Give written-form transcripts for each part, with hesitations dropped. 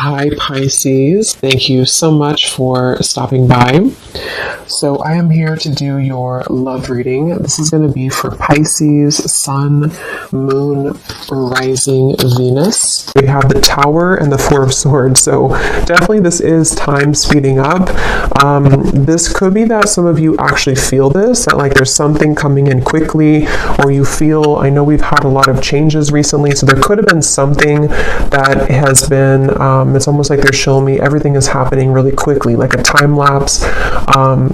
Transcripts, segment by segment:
Hi, Pisces. Thank you so much for stopping by. So, I am here to do your love reading. This is going to be for Pisces, Sun, Moon, Rising, Venus. We have the Tower and the Four of Swords. So, definitely this is time speeding up. This could be that some of you actually feel this, that like there's something coming in quickly, or you feel, I know we've had a lot of changes recently, so there could have been something that has been, it's almost like they're showing me everything is happening really quickly, like a time lapse,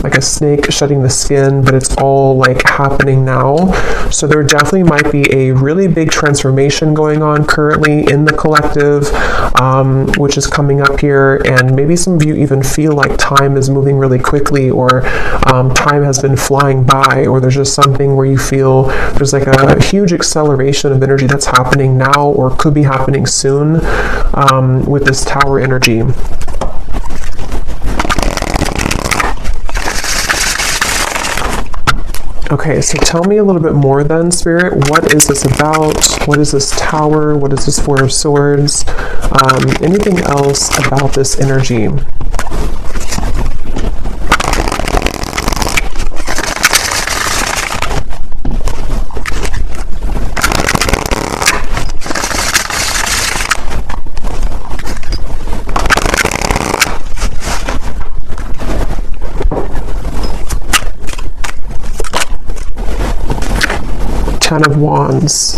like a snake shedding the skin, but it's all like happening now. So there definitely might be a really big transformation going on currently in the collective, which is coming up here. And maybe some of you even feel like time is moving really quickly, or time has been flying by, or there's just something where you feel there's like a huge acceleration of energy that's happening now or could be happening soon with this Tower energy. Okay, so tell me a little bit more then, Spirit. What is this about? What is this Tower? What is this Four of Swords? Anything else about this energy? Ten of Wands.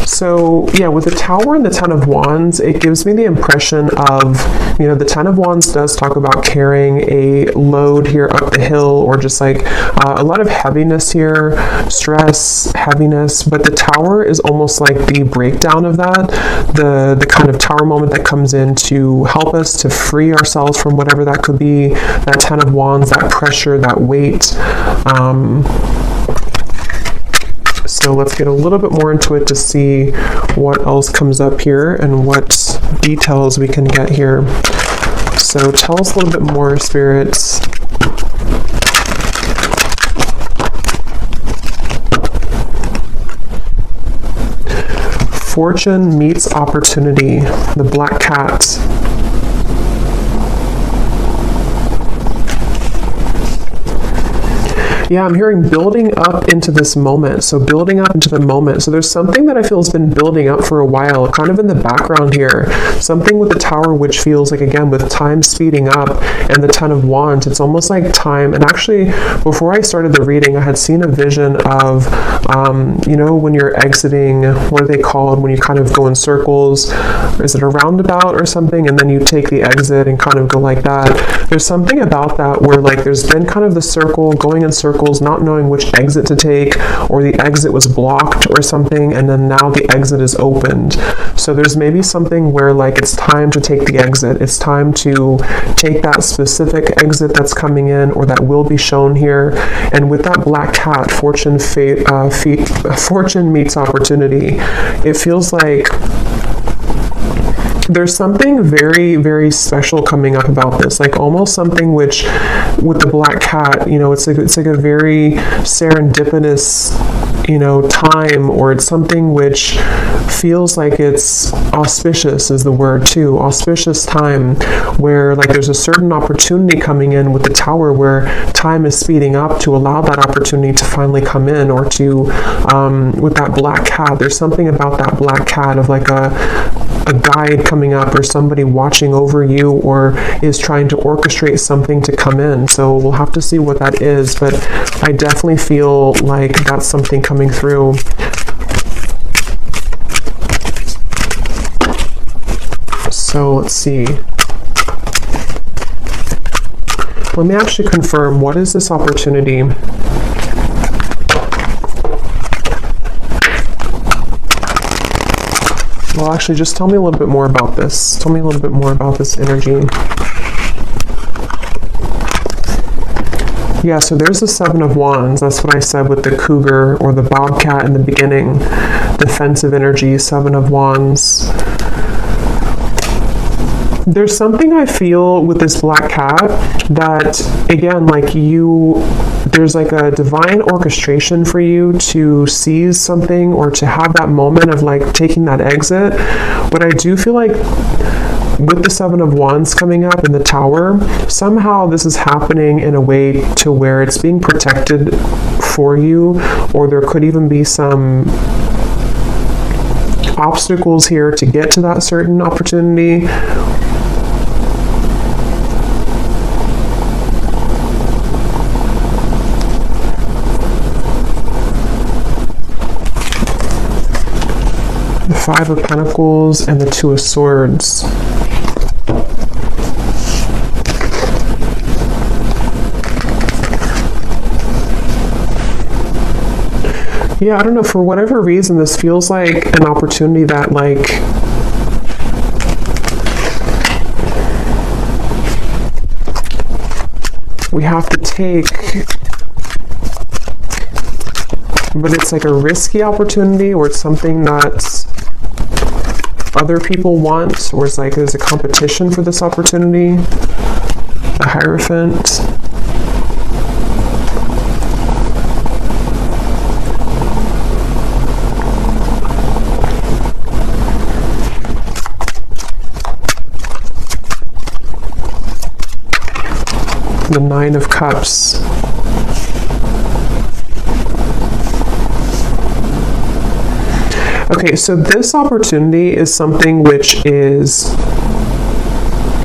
So yeah, with the Tower and the Ten of Wands, it gives me the impression of, you know, the Ten of Wands does talk about carrying a load here up the hill, or just like a lot of heaviness here, stress, heaviness, but the Tower is almost like the breakdown of that, the kind of Tower moment that comes in to help us to free ourselves from whatever that could be, that Ten of Wands, that pressure, that weight. So let's get a little bit more into it to see what else comes up here and what details we can get here. So tell us a little bit more, spirits. Fortune meets opportunity, the Black Cat. Yeah, I'm hearing building up into this moment. So building up into the moment. So there's something that I feel has been building up for a while, kind of in the background here. Something with the Tower, which feels like, again, with time speeding up, and the Ten of Wands, it's almost like time. And actually, before I started the reading, I had seen a vision of, you know, when you're exiting, what are they called? When you kind of go in circles, is it a roundabout or something? And then you take the exit and kind of go like that. There's something about that where like there's been kind of the circle, going in circles, not knowing which exit to take, or the exit was blocked or something, and then now the exit is opened. So there's maybe something where like it's time to take the exit. It's time to take that specific exit that's coming in, or that will be shown here. And with that Black Cat, fortune meets opportunity. It feels like there's something very, very special coming up about this, like almost something which, with the Black Cat, you know, it's like a very serendipitous, you know, time, or it's something which feels like it's auspicious is the word too, auspicious time, where like there's a certain opportunity coming in with the Tower, where time is speeding up to allow that opportunity to finally come in, or to, with that Black Cat, there's something about that Black Cat of like a guide coming up, or somebody watching over you, or is trying to orchestrate something to come in. So we'll have to see what that is, but I definitely feel like that's something coming through. So let's see. Let me actually confirm, what is this opportunity? Well, actually, just tell me a little bit more about this. Tell me a little bit more about this energy. Yeah, so there's the Seven of Wands. That's what I said with the cougar or the bobcat in the beginning. Defensive energy, Seven of Wands. There's something I feel with this Black Cat that, again, like there's like a divine orchestration for you to seize something or to have that moment of like taking that exit. But I do feel like with the Seven of Wands coming up in the Tower, somehow this is happening in a way to where it's being protected for you, or there could even be some obstacles here to get to that certain opportunity. The Five of Pentacles and the Two of Swords. Yeah, I don't know, for whatever reason, this feels like an opportunity that, like, we have to take, but it's like a risky opportunity, or it's something that other people want, or it's like there's a competition for this opportunity. The Hierophant. The Nine of Cups. Okay, so this opportunity is something which is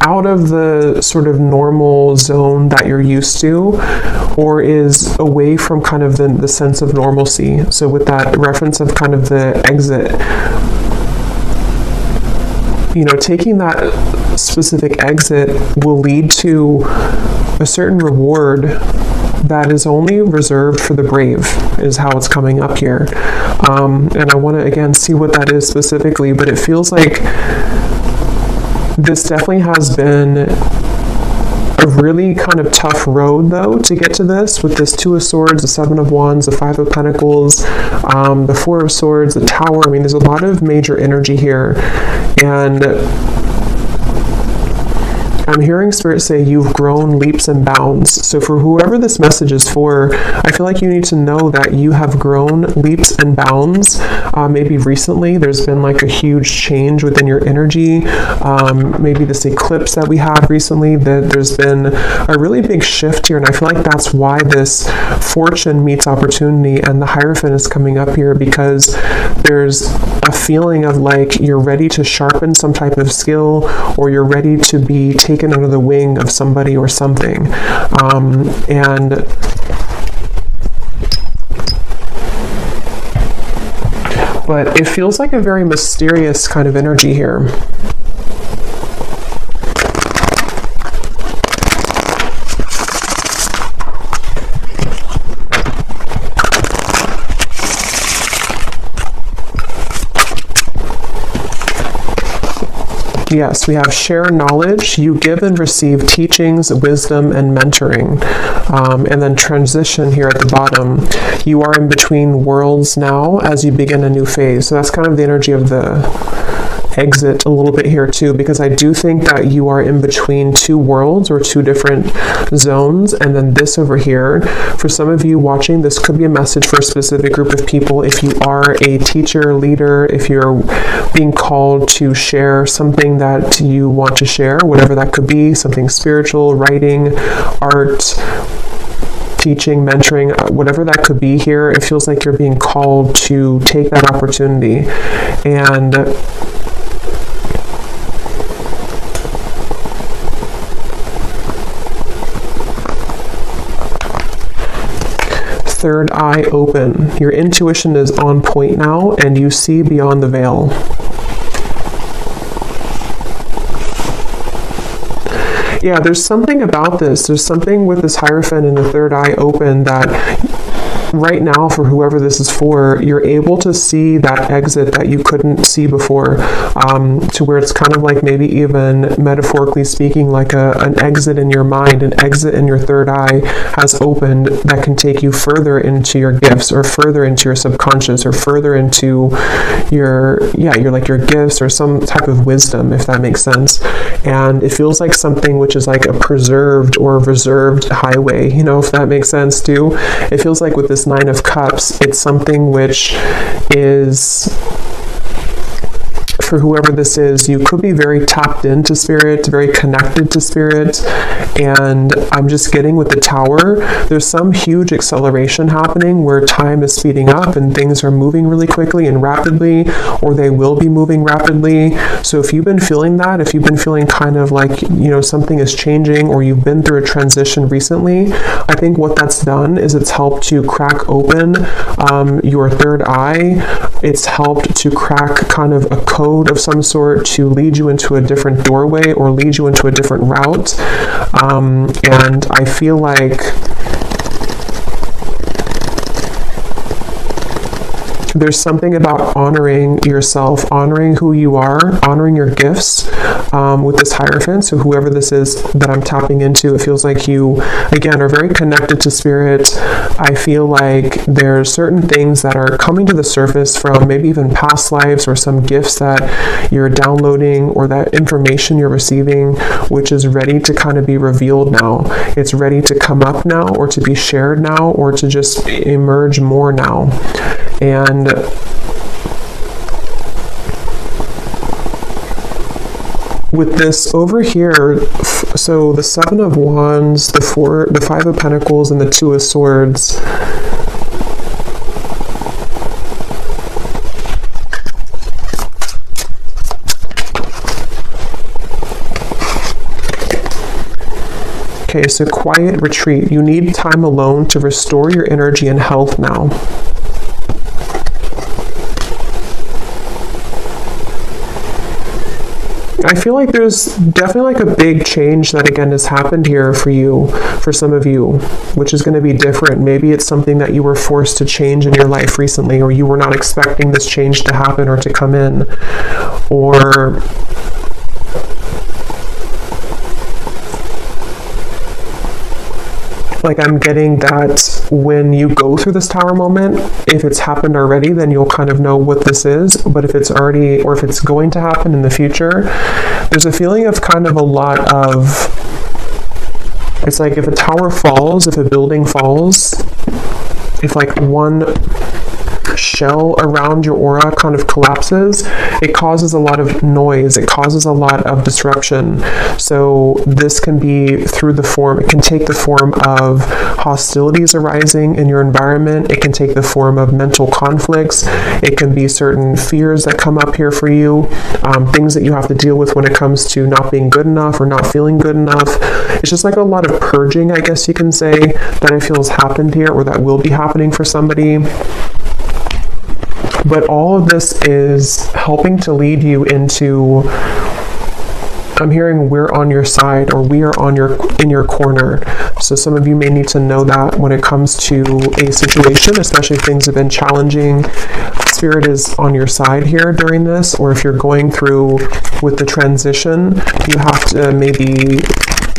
out of the sort of normal zone that you're used to, or is away from kind of the sense of normalcy. So with that reference of kind of the exit, you know, taking that specific exit will lead to a certain reward that is only reserved for the brave, is how it's coming up here. And I want to, again, see what that is specifically, but it feels like this definitely has been a really kind of tough road, though, to get to this, with this Two of Swords, the Seven of Wands, the Five of Pentacles, the Four of Swords, the Tower. I mean, there's a lot of major energy here, and I'm hearing Spirit say you've grown leaps and bounds. So for whoever this message is for, I feel like you need to know that you have grown leaps and bounds. Maybe recently there's been like a huge change within your energy. Maybe this eclipse that we had recently, that there's been a really big shift here. And I feel like that's why this fortune meets opportunity and the Hierophant is coming up here, because there's a feeling of like you're ready to sharpen some type of skill, or you're ready to be taken under the wing of somebody or something. But it feels like a very mysterious kind of energy here. Yes, we have share knowledge. You give and receive teachings, wisdom, and mentoring. And then transition here at the bottom. You are in between worlds now as you begin a new phase. So that's kind of the energy of the exit a little bit here too, because I do think that you are in between two worlds or two different zones. And then this over here, for some of you watching, this could be a message for a specific group of people. If you are a teacher, leader, if you're being called to share something that you want to share, whatever that could be, something spiritual, writing, art, teaching, mentoring, whatever that could be here, it feels like you're being called to take that opportunity. And third eye open. Your intuition is on point now, and you see beyond the veil. Yeah, there's something about this. There's something with this Hierophant and the third eye open that right now, for whoever this is for, you're able to see that exit that you couldn't see before, to where it's kind of like maybe even metaphorically speaking, like an exit in your mind, an exit in your third eye has opened that can take you further into your gifts, or further into your subconscious, or further into your gifts, or some type of wisdom, if that makes sense. And it feels like something which is like a preserved or reserved highway, if that makes sense too. It feels like with this Nine of Cups, it's something which is, for whoever this is, you could be very tapped into spirit, very connected to spirit. And I'm just getting with the Tower, there's some huge acceleration happening where time is speeding up and things are moving really quickly and rapidly, or they will be moving rapidly. So if you've been feeling that, if you've been feeling kind of like, something is changing, or you've been through a transition recently, I think what that's done is it's helped to crack open your third eye. It's helped to crack kind of a code of some sort to lead you into a different doorway, or lead you into a different route. And I feel like there's something about honoring yourself, honoring who you are, honoring your gifts, with this Hierophant. So whoever this is that I'm tapping into, it feels like you, again, are very connected to spirit. I feel like there's certain things that are coming to the surface from maybe even past lives, or some gifts that you're downloading, or that information you're receiving, which is ready to kind of be revealed now. It's ready to come up now, or to be shared now, or to just emerge more now. And with this over here, so the Seven of Wands, the Five of Pentacles, and the Two of Swords, okay, so quiet retreat. You need time alone to restore your energy and health now. I feel like there's definitely like a big change that again has happened here for you, for some of you, which is going to be different. Maybe it's something that you were forced to change in your life recently, or you were not expecting this change to happen or to come in, or like I'm getting that when you go through this Tower moment, if it's happened already, then you'll kind of know what this is. But if it's already, or if it's going to happen in the future, there's a feeling of kind of a lot of, it's like if a tower falls, if a building falls, if like one shell around your aura kind of collapses, it causes a lot of noise, it causes a lot of disruption. So this can be through the form, it can take the form of hostilities arising in your environment, it can take the form of mental conflicts, it can be certain fears that come up here for you, things that you have to deal with when it comes to not being good enough or not feeling good enough. It's just like a lot of purging, I guess you can say, that I feel has happened here, or that will be happening for somebody. But all of this is helping to lead you into, I'm hearing we're on your side, or we are in your corner. So some of you may need to know that when it comes to a situation, especially if things have been challenging, Spirit is on your side here during this. Or if you're going through with the transition, you have to maybe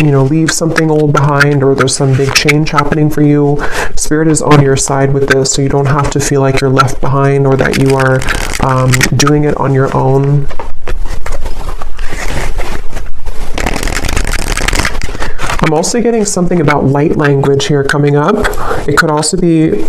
leave something old behind, or there's some big change happening for you. Spirit is on your side with this, so you don't have to feel like you're left behind, or that you are doing it on your own. I'm also getting something about light language here coming up. It could also be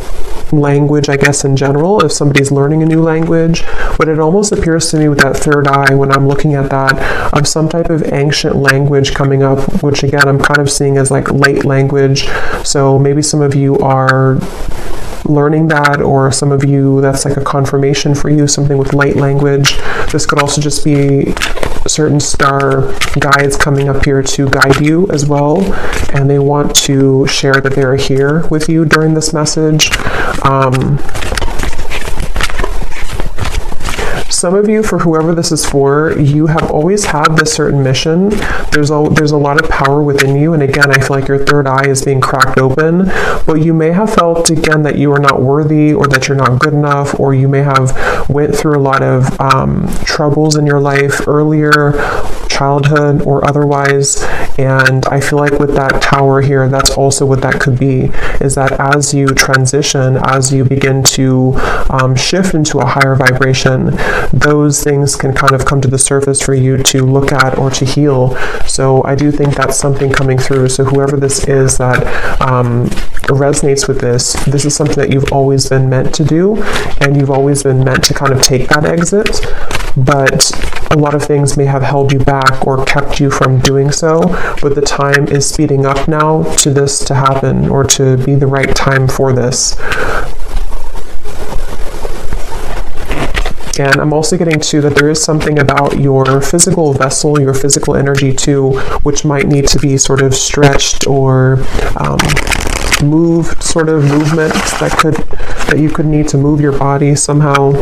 language, I guess, in general, if somebody's learning a new language, but it almost appears to me with that third eye, when I'm looking at that, of some type of ancient language coming up, which again, I'm kind of seeing as like light language. So maybe some of you are learning that, or some of you, that's like a confirmation for you, something with light language. This could also just be certain star guides coming up here to guide you as well, and they want to share that they're here with you during this message. some of you, for whoever this is for, you have always had this certain mission. There's a lot of power within you, and again, I feel like your third eye is being cracked open, but you may have felt, again, that you are not worthy, or that you're not good enough, or you may have went through a lot of troubles in your life earlier, childhood or otherwise. And I feel like with that Tower here, that's also what that could be, is that as you transition, as you begin to shift into a higher vibration, those things can kind of come to the surface for you to look at or to heal. So I do think that's something coming through. So whoever this is that resonates with this is something that you've always been meant to do, and you've always been meant to kind of take that exit, but a lot of things may have held you back or kept you from doing so, but the time is speeding up now to this to happen, or to be the right time for this. And I'm also getting to that there is something about your physical vessel, your physical energy too, which might need to be sort of stretched or moved, sort of movements that you could need to move your body somehow.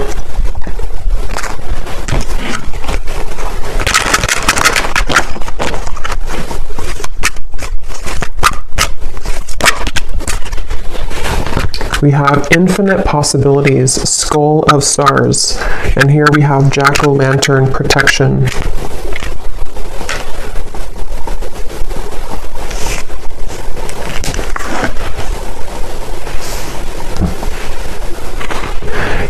We have infinite possibilities, skull of stars, and here we have jack-o'-lantern protection.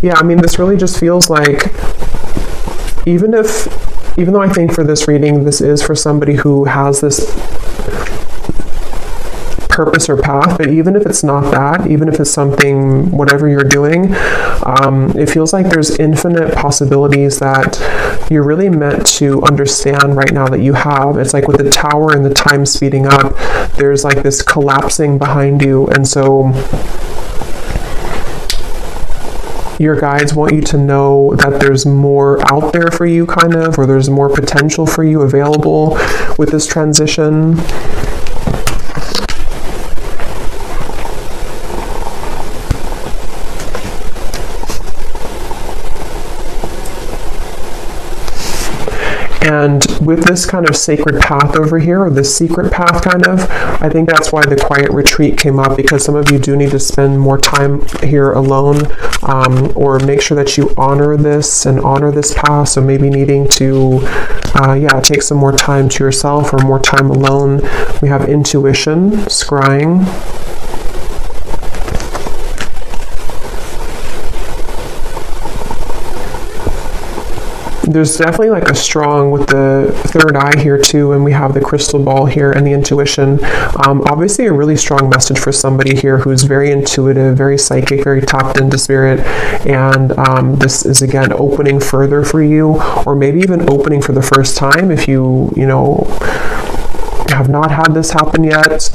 Yeah, I mean, this really just feels like, even though I think for this reading, this is for somebody who has this purpose or path, but even if it's not that, even if it's something, whatever you're doing, it feels like there's infinite possibilities that you're really meant to understand right now that you have. It's like with the Tower and the time speeding up, there's like this collapsing behind you, and so your guides want you to know that there's more out there for you, kind of, or there's more potential for you available with this transition. And with this kind of sacred path over here, or this secret path kind of, I think that's why the quiet retreat came up, because some of you do need to spend more time here alone, or make sure that you honor this and honor this path. So maybe needing to, take some more time to yourself, or more time alone. We have intuition, scrying. There's definitely like a strong with the third eye here too, and we have the crystal ball here and the intuition. Obviously a really strong message for somebody here who's very intuitive, very psychic, very tapped into spirit, and this is again opening further for you, or maybe even opening for the first time if you have not had this happen yet.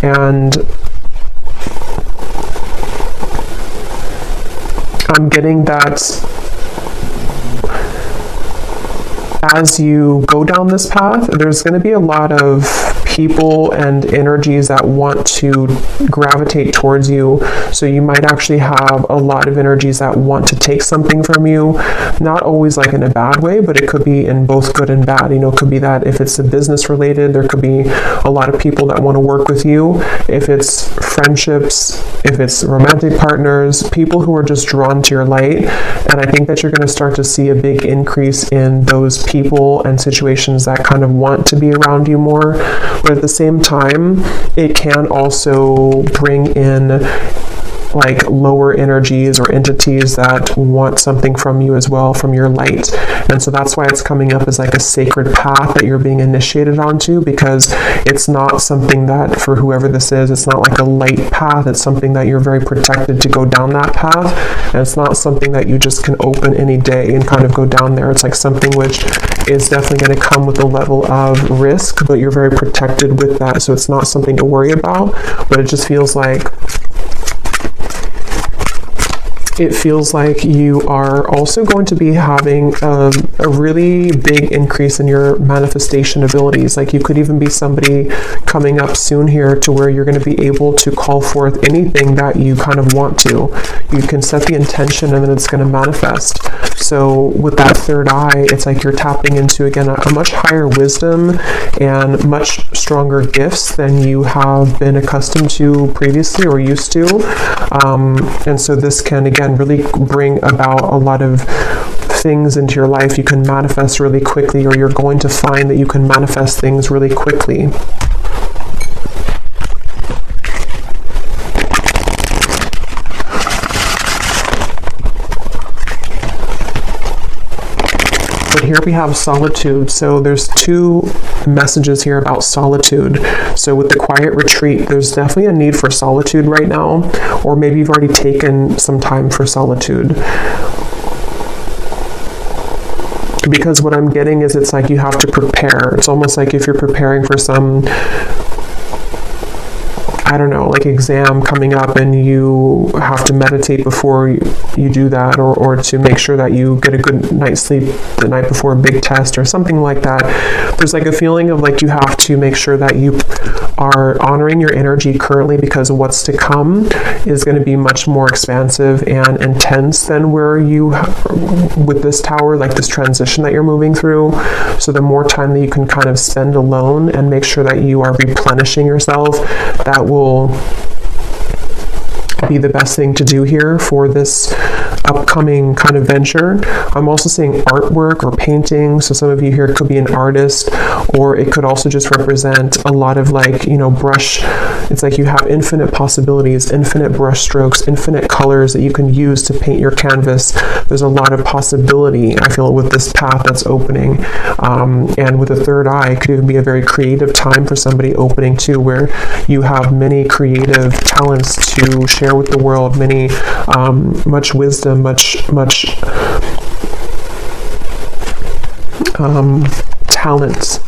And I'm getting that as you go down this path, there's going to be a lot of people and energies that want to gravitate towards you. So you might actually have a lot of energies that want to take something from you, not always like in a bad way, but it could be in both good and bad. It could be that if it's a business related, there could be a lot of people that want to work with you. If it's friendships, if it's romantic partners, people who are just drawn to your light. And I think that you're going to start to see a big increase in those people and situations that kind of want to be around you more. But at the same time, it can also bring in like lower energies or entities that want something from you as well, from your light. And so that's why it's coming up as like a sacred path that you're being initiated onto, because it's not something that, for whoever this is, it's not like a light path. It's something that you're very protected to go down that path. And it's not something that you just can open any day and kind of go down there. It's like something which is definitely going to come with a level of risk, but you're very protected with that. So it's not something to worry about, but it just feels like you are also going to be having a really big increase in your manifestation abilities. Like you could even be somebody coming up soon here to where you're going to be able to call forth anything that you kind of want to. you can set the intention and then it's going to manifest. So with that third eye, it's like you're tapping into, again, a much higher wisdom and much stronger gifts than you have been accustomed to previously or used to. And so this can, again, really bring about a lot of things into your life you can manifest really quickly, or you're going to find that you can manifest things really quickly. But here we have solitude. So there's two messages here about solitude. So with the quiet retreat, there's definitely a need for solitude right now, or maybe you've already taken some time for solitude. Because what I'm getting is it's like you have to prepare. It's almost like if you're preparing for some, I don't know, like exam coming up, and you have to meditate before you do that, or to make sure that you get a good night's sleep the night before a big test or something like that. There's like a feeling of like you have to make sure that you are honoring your energy currently, because what's to come is going to be much more expansive and intense than where you, with this tower, like this transition that you're moving through. So the more time that you can kind of spend alone and make sure that you are replenishing yourself, that will be the best thing to do here for this upcoming kind of venture. I'm also seeing artwork or painting. So some of you here could be an artist, or it could also just represent a lot of like, you know, brush. It's like you have infinite possibilities, infinite brush strokes, infinite colors that you can use to paint your canvas. There's a lot of possibility, I feel, with this path that's opening. And with the third eye, it could even be a very creative time for somebody opening too, where you have many creative talents to share with the world, many, much wisdom, much talents.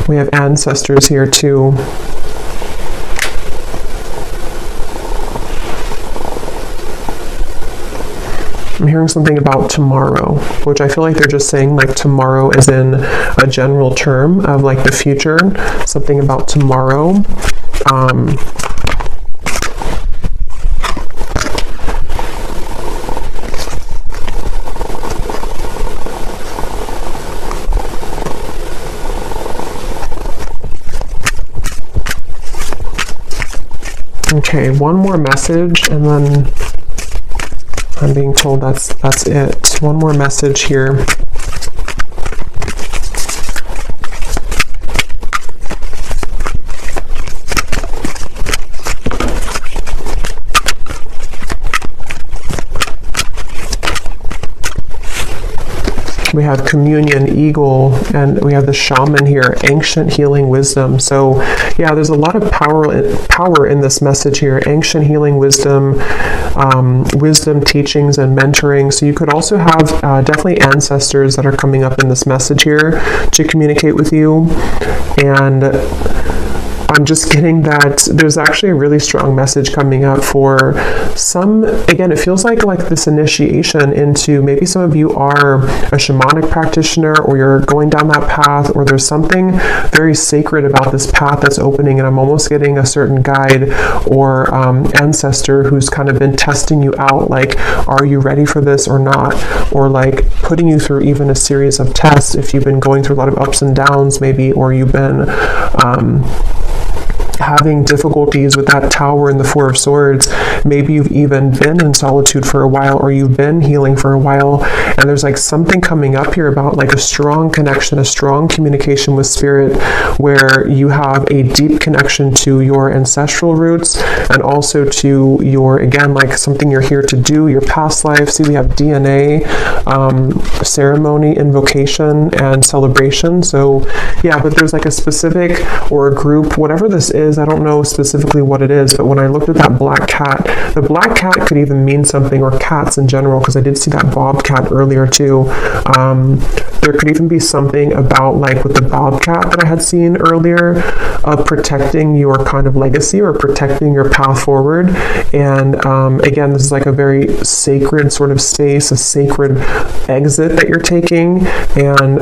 We have ancestors here too. I'm hearing something about tomorrow, which I feel like they're just saying like tomorrow as in a general term of like the future, something about tomorrow. Okay, one more message, and then I'm being told that's it. One more message here. We have communion, eagle, and we have the shaman here, ancient healing wisdom. So yeah, there's a lot of power in this message here. Ancient healing wisdom, wisdom, teachings, and mentoring. So you could also have definitely ancestors that are coming up in this message here to communicate with you. And I'm just getting that there's actually a really strong message coming up for some. Again, it feels like this initiation into, maybe some of you are a shamanic practitioner, or you're going down that path, or there's something very sacred about this path that's opening, and I'm almost getting a certain guide or ancestor who's kind of been testing you out, like, are you ready for this or not? Or like putting you through even a series of tests if you've been going through a lot of ups and downs maybe, or you've been having difficulties with that tower and the Four of Swords. Maybe you've even been in solitude for a while, or you've been healing for a while, and there's like something coming up here about like a strong connection, a strong communication with spirit, where you have a deep connection to your ancestral roots, and also to your, again, like something you're here to do, your past life. See, we have DNA, ceremony, invocation, and celebration. So yeah, but there's like a specific, or a group, whatever this is, I don't know specifically what it is, but when I looked at that black cat, the black cat could even mean something, or cats in general, because I did see that bobcat earlier too. There could even be something about, like with the bobcat that I had seen earlier, of protecting your kind of legacy, or protecting your path forward. And again, this is like a very sacred sort of space, a sacred exit that you're taking. And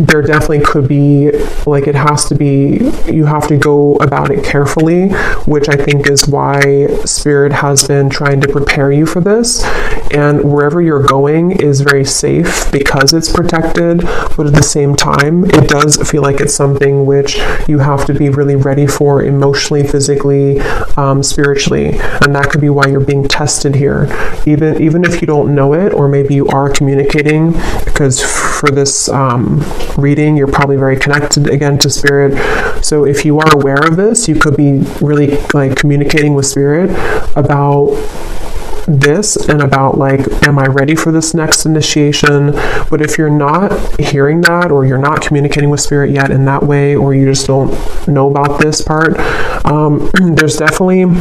there definitely could be, like, it has to be, you have to go about it carefully, which I think is why Spirit has been trying to prepare you for this. And wherever you're going is very safe because it's protected, but at the same time, it does feel like it's something which you have to be really ready for emotionally, physically, spiritually. And that could be why you're being tested here. Even if you don't know it, or maybe you are communicating, because for this reading, you're probably very connected again to Spirit. So if you are aware of this, you could be really like communicating with Spirit about this and about, like, am I ready for this next initiation? But if you're not hearing that, or you're not communicating with Spirit yet in that way, or you just don't know about this part, there's definitely, and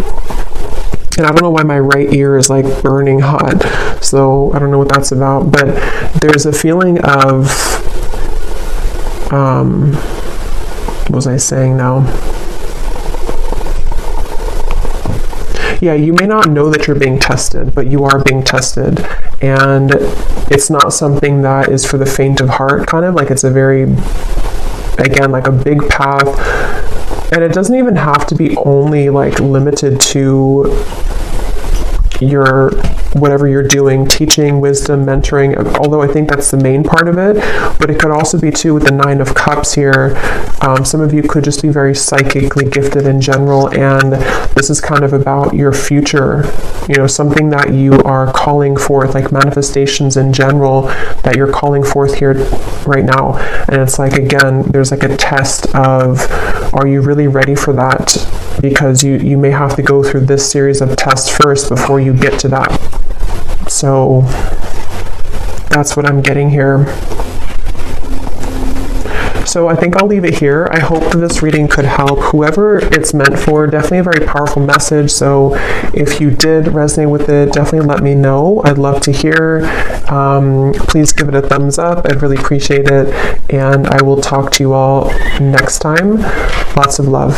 I don't know why my right ear is like burning hot, so I don't know what that's about, but there's a feeling of, what was I saying now? Yeah, you may not know that you're being tested, but you are being tested. And it's not something that is for the faint of heart, kind of like, it's a very, again, like a big path. And it doesn't even have to be only like limited to your whatever you're doing, teaching, wisdom, mentoring, although I think that's the main part of it. But it could also be too with the 9 of Cups here. Some of you could just be very psychically gifted in general, and this is kind of about your future, you know, something that you are calling forth, like manifestations in general that you're calling forth here right now. And it's like, again, there's like a test of, are you really ready for that? Because you may have to go through this series of tests first before you get to that. So that's what I'm getting here. So I think I'll leave it here. I hope that this reading could help whoever it's meant for. Definitely a very powerful message. So if you did resonate with it, definitely let me know. I'd love to hear. Please give it a thumbs up. I'd really appreciate it. And I will talk to you all next time. Lots of love.